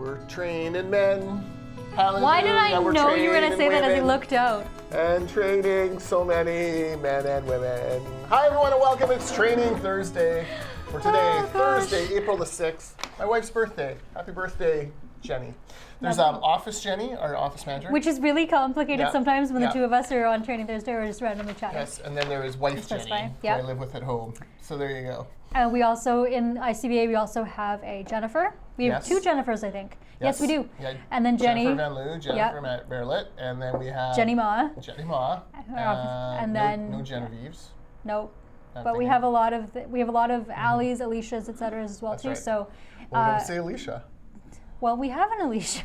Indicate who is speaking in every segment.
Speaker 1: We're training men. Hallelujah.
Speaker 2: Why did I
Speaker 1: We're
Speaker 2: know you were going to
Speaker 1: training
Speaker 2: say that as he
Speaker 1: women
Speaker 2: looked out?
Speaker 1: And training so many men and women. Hi everyone and welcome. It's Training Thursday. For today, Thursday, April the 6th. My wife's birthday. Happy birthday, Jenny. There's Office Jenny, our office manager.
Speaker 2: Which is really complicated sometimes when the two of us are on Training Thursday or just randomly chatting.
Speaker 1: Yes, and then there is Wife Jenny, who I live with at home. So there you go.
Speaker 2: And we also, in ICBA, we also have a Jennifer. We have two Jennifers, I think. Yes, we do.
Speaker 1: Yeah.
Speaker 2: And then Jenny.
Speaker 1: Jennifer Van Loo, Jennifer Berlet, and then we have
Speaker 2: Jenny Ma.
Speaker 1: Jenny Ma.
Speaker 2: And then
Speaker 1: no Genevieves.
Speaker 2: Nope. But we have a lot of Allie's, Alicia's, etc. as well.
Speaker 1: That's
Speaker 2: too.
Speaker 1: Right.
Speaker 2: So.
Speaker 1: Well, we don't say Alicia.
Speaker 2: Well, we have an Alicia.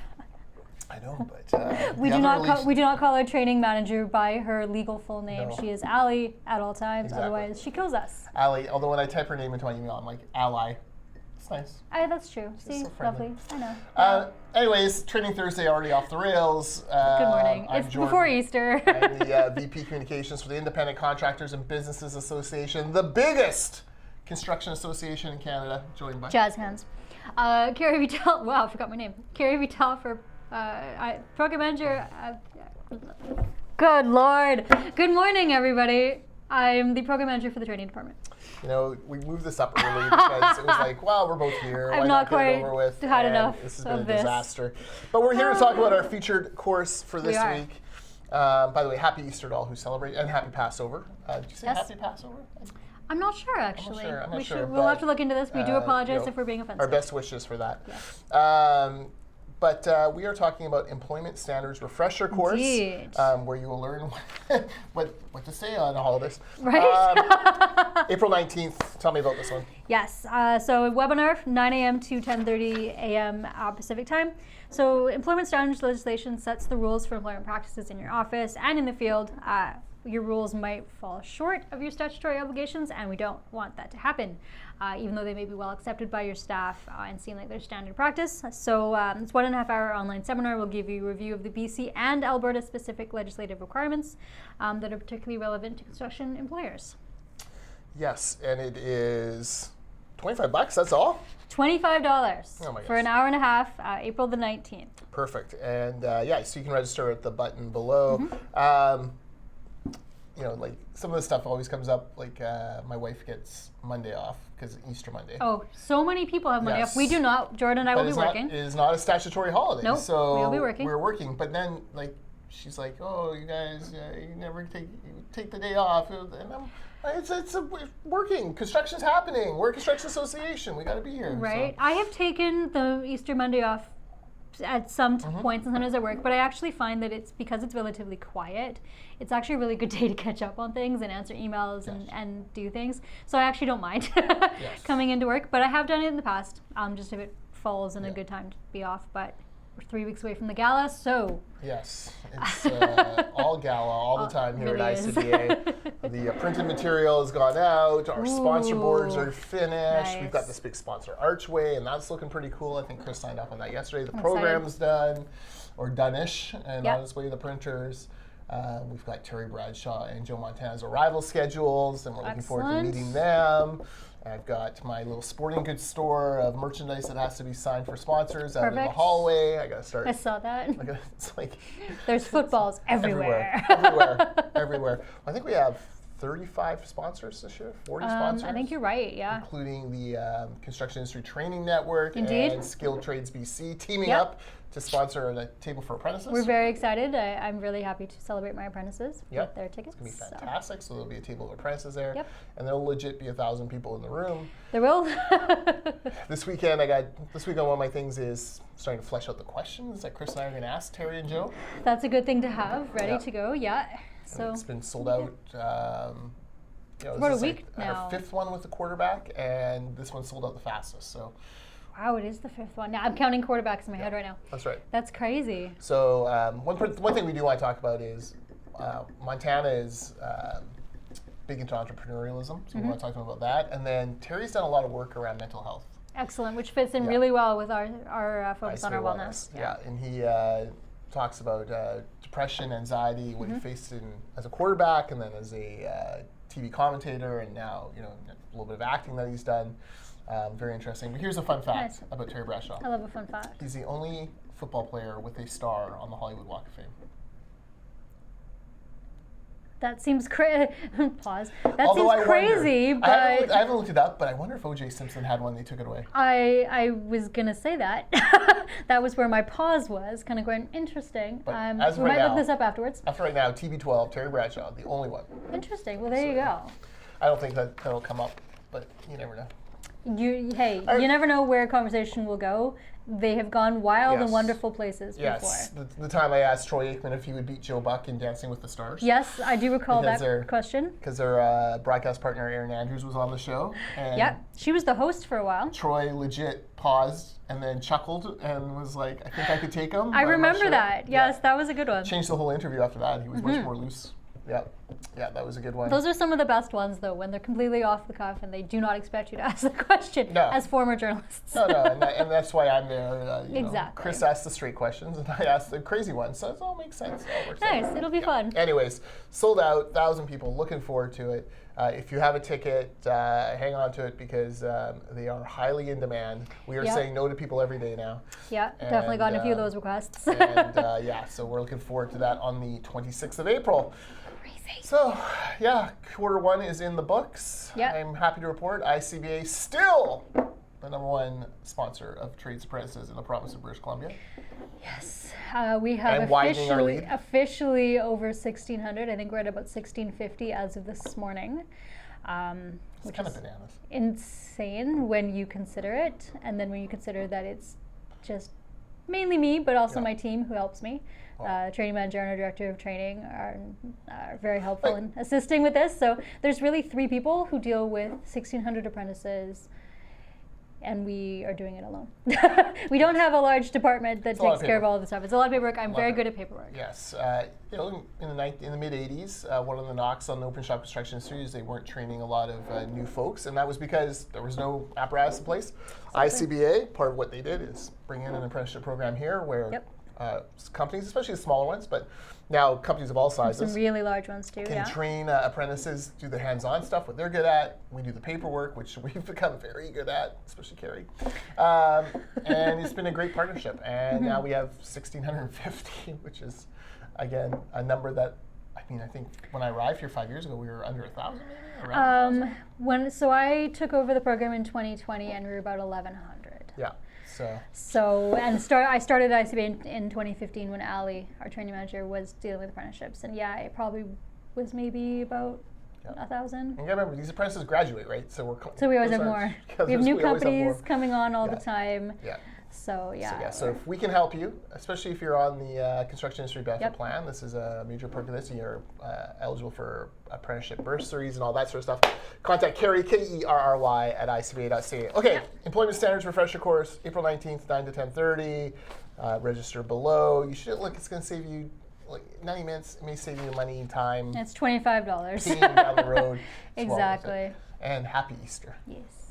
Speaker 1: I know, but
Speaker 2: we do not call our training manager by her legal full name. No. She is Allie at all times. Exactly. Otherwise, she kills us.
Speaker 1: Allie. Although when I type her name into my email, I'm like Ally. It's nice.
Speaker 2: That's true. See,
Speaker 1: so
Speaker 2: lovely. I know.
Speaker 1: Anyways, Training Thursday already off the rails.
Speaker 2: Good morning.
Speaker 1: I'm
Speaker 2: It's
Speaker 1: Jordan.
Speaker 2: Before Easter.
Speaker 1: I'm the VP Communications for the Independent Contractors and Businesses Association, the biggest construction association in Canada. Joined by
Speaker 2: Jazz hands. Kerry Vital. Wow, I forgot my name. Kerry Vital for program manager. Good Lord. Good morning, everybody. I'm the program manager for the training department.
Speaker 1: You know, we moved this up early because it was like, well, we're both here.
Speaker 2: I've not quite had enough.
Speaker 1: This has been a disaster. But we're here to talk about our featured course for this week. By the way, happy Easter to all who celebrate, and happy Passover. Did you say happy Passover?
Speaker 2: I'm not sure, actually.
Speaker 1: I'm not sure.
Speaker 2: We'll have to look into this. We do apologize if we're being offensive.
Speaker 1: Our best wishes for that.
Speaker 2: Yes.
Speaker 1: But we are talking about Employment Standards Refresher course, where you will learn what to say on all of this.
Speaker 2: Right.
Speaker 1: April 19th. Tell me about this one.
Speaker 2: Yes. So webinar, 9 a.m. to 10:30 a.m. Pacific time. So employment standards legislation sets the rules for employment practices in your office and in the field. Your rules might fall short of your statutory obligations, and we don't want that to happen, even though they may be well accepted by your staff and seem like they're standard practice. So this 1.5 hour online seminar will give you a review of the BC and Alberta-specific legislative requirements that are particularly relevant to construction employers.
Speaker 1: Yes, and it is $25, that's all?
Speaker 2: $25 for an hour and a half, April the 19th.
Speaker 1: Perfect, and so you can register at the button below. You know, like some of the stuff always comes up, like my wife gets Monday off because Easter Monday.
Speaker 2: Oh, so many people have Monday off. We do not. Jordan and I will be working.
Speaker 1: It is not a statutory holiday.
Speaker 2: Nope,
Speaker 1: so
Speaker 2: we'll be working.
Speaker 1: We're working, but then like she's like, oh, you guys, you never take the day off, and it's working. Construction's happening. We're a construction association. We got to be here.
Speaker 2: Right.
Speaker 1: So.
Speaker 2: I have taken the Easter Monday off at some points and sometimes at work, but I actually find that it's because it's relatively quiet. It's actually a really good day to catch up on things and answer emails and do things. So I actually don't mind coming into work, but I have done it in the past, just if it falls in a good time to be off. But we're 3 weeks away from the gala, so.
Speaker 1: Yes, it's all gala all the time here
Speaker 2: really
Speaker 1: at ICBA. The printed material has gone out. Our sponsor boards are finished.
Speaker 2: Nice.
Speaker 1: We've got this big sponsor archway, and that's looking pretty cool. I think Chris signed off on that yesterday. The program's done, or done-ish, and on its way to the printers. We've got Terry Bradshaw and Joe Montana's arrival schedules, and we're looking forward to meeting them. I've got my little sporting goods store of merchandise that has to be signed for sponsors out in the hallway. I got to start.
Speaker 2: I saw that.
Speaker 1: It's like
Speaker 2: there's footballs everywhere.
Speaker 1: Everywhere. I think we have 35 sponsors this year, 40 sponsors.
Speaker 2: I think you're right,
Speaker 1: including the Construction Industry Training Network and Skilled Trades BC teaming up to sponsor the Table for Apprentices.
Speaker 2: We're very excited. I'm really happy to celebrate my apprentices with their tickets.
Speaker 1: It's going to be fantastic. So there'll be a Table of Apprentices there. And there'll legit be 1,000 people in the room.
Speaker 2: There will.
Speaker 1: This weekend, one of my things is starting to flesh out the questions that Chris and I are going to ask Terry and Joe.
Speaker 2: That's a good thing to have ready to go, So
Speaker 1: it's been sold out.
Speaker 2: About a week now.
Speaker 1: Our 5th one with the quarterback, and this one sold out the fastest. So.
Speaker 2: Wow, it is the 5th one. Now I'm counting quarterbacks in my head right now.
Speaker 1: That's right.
Speaker 2: That's crazy.
Speaker 1: So one thing we do want to talk about is Montana is big into entrepreneurialism, so we want to talk to them about that. And then Terry's done a lot of work around mental health.
Speaker 2: Excellent, which fits in really well with our focus on our wellness.
Speaker 1: And he talks about depression, anxiety, what he faced as a quarterback, and then as a TV commentator, and now a little bit of acting that he's done. Very interesting. But here's a fun fact
Speaker 2: Nice.
Speaker 1: about Terry Bradshaw.
Speaker 2: I love a fun fact.
Speaker 1: He's the only football player with a star on the Hollywood Walk of Fame.
Speaker 2: That seems crazy. Pause. That
Speaker 1: Although
Speaker 2: seems crazy,
Speaker 1: wonder,
Speaker 2: but
Speaker 1: I haven't looked it up, but I wonder if O.J. Simpson had one. They took it away.
Speaker 2: I was gonna say that. That was where my pause was, kind of going interesting.
Speaker 1: But as of
Speaker 2: we
Speaker 1: right
Speaker 2: might
Speaker 1: now-
Speaker 2: look this up afterwards.
Speaker 1: After right now, TB12, Terry Bradshaw, the only one.
Speaker 2: Interesting. Well, there you go.
Speaker 1: I don't think that'll come up, but you never know.
Speaker 2: You
Speaker 1: Are-
Speaker 2: you never know where a conversation will go. They have gone wild
Speaker 1: Yes.
Speaker 2: and wonderful places
Speaker 1: Yes,
Speaker 2: before.
Speaker 1: the time I asked Troy Aikman if he would beat Joe Buck in Dancing with the Stars.
Speaker 2: Yes, I do recall
Speaker 1: Because
Speaker 2: that
Speaker 1: they're-
Speaker 2: question.
Speaker 1: Because their broadcast partner, Erin Andrews, was on the show. And
Speaker 2: Yep, she was the host for a while.
Speaker 1: Troy legit paused and then chuckled and was like, I think I could take him.
Speaker 2: I
Speaker 1: but I'm not
Speaker 2: remember
Speaker 1: sure.
Speaker 2: that. Yes, that was a good one.
Speaker 1: Changed the whole interview after that. He was much more loose. Yeah, that was a good one.
Speaker 2: Those are some of the best ones, though, when they're completely off the cuff and they do not expect you to ask the question
Speaker 1: No.
Speaker 2: as former journalists.
Speaker 1: No, and that's why I'm there. You know,
Speaker 2: Exactly.
Speaker 1: Chris asked the straight questions and I asked the crazy ones, so it all makes sense. It all works out.
Speaker 2: Nice, it'll be fun.
Speaker 1: Anyways, sold out, 1,000 people, looking forward to it. If you have a ticket, hang on to it because they are highly in demand. We are
Speaker 2: Yep.
Speaker 1: saying no to people every day now.
Speaker 2: Yeah, definitely
Speaker 1: And,
Speaker 2: gotten a few of those requests.
Speaker 1: And yeah, so we're looking forward to that on the 26th of April.
Speaker 2: Crazy.
Speaker 1: So, yeah, Q1 is in the books.
Speaker 2: Yep.
Speaker 1: I'm happy to report ICBA still the #1 sponsor of trades apprentices in the province of British Columbia.
Speaker 2: Yes, we have
Speaker 1: And widening our lead.
Speaker 2: officially over 1,600. I think we're at about 1,650 as of this morning,
Speaker 1: It's
Speaker 2: which
Speaker 1: kind
Speaker 2: is
Speaker 1: of bananas.
Speaker 2: insane when you consider it, and then when you consider that it's just mainly me, but also
Speaker 1: Yeah.
Speaker 2: my team who helps me.
Speaker 1: Wow.
Speaker 2: Training manager and our director of training are very helpful
Speaker 1: Right.
Speaker 2: in assisting with this. So there's really 3 people who deal with 1,600 apprentices, and we are doing it alone. We don't have a large department that
Speaker 1: a lot of
Speaker 2: takes care of
Speaker 1: paperwork.
Speaker 2: all of the stuff. It's a lot of paperwork. I'm
Speaker 1: Lot
Speaker 2: very
Speaker 1: of
Speaker 2: good at paperwork.
Speaker 1: Yes, you know, in the mid '80s, one of the knocks on the open shop construction industry is they weren't training a lot of new folks, and that was because there was no apparatus in place. ICBA, part of what they did is bring in an apprenticeship program here where
Speaker 2: Yep.
Speaker 1: companies, especially the smaller ones, but now companies of all sizes,
Speaker 2: Some really large ones too.
Speaker 1: can
Speaker 2: Yeah.
Speaker 1: train apprentices, do the hands-on stuff, what they're good at. We do the paperwork, which we've become very good at, especially Kerry. And it's been a great partnership. And now we have 1,650, which is, again, a number that, I mean, I think when I arrived here 5 years ago, we were under 1,000 maybe? Around 1,000?
Speaker 2: So I took over the program in 2020, and we were about 1,100.
Speaker 1: Yeah, so.
Speaker 2: I started at ICBA in 2015 when Ali, our training manager, was dealing with apprenticeships, and yeah, it probably was maybe about 1,000.
Speaker 1: And you gotta remember, these apprentices graduate, right? So
Speaker 2: So we always have more. We have new
Speaker 1: we always have more.
Speaker 2: companies coming on all the
Speaker 1: Yeah.
Speaker 2: time.
Speaker 1: Yeah.
Speaker 2: So yeah.
Speaker 1: So if we can help you, especially if you're on the construction industry benefit
Speaker 2: Yep.
Speaker 1: plan, this is a major perk of this, and you're eligible for apprenticeship bursaries and all that sort of stuff. Contact Kerry, Kerry, at icba.ca. Okay, Employment Standards Refresher Course, April 19th, 9 to 10:30. Register below. You should look. It's going to save you like 90 minutes. It may save you money, time,
Speaker 2: It's $25.
Speaker 1: peeing down the road. It's well worth it.
Speaker 2: Exactly.
Speaker 1: And happy Easter.
Speaker 2: Yes.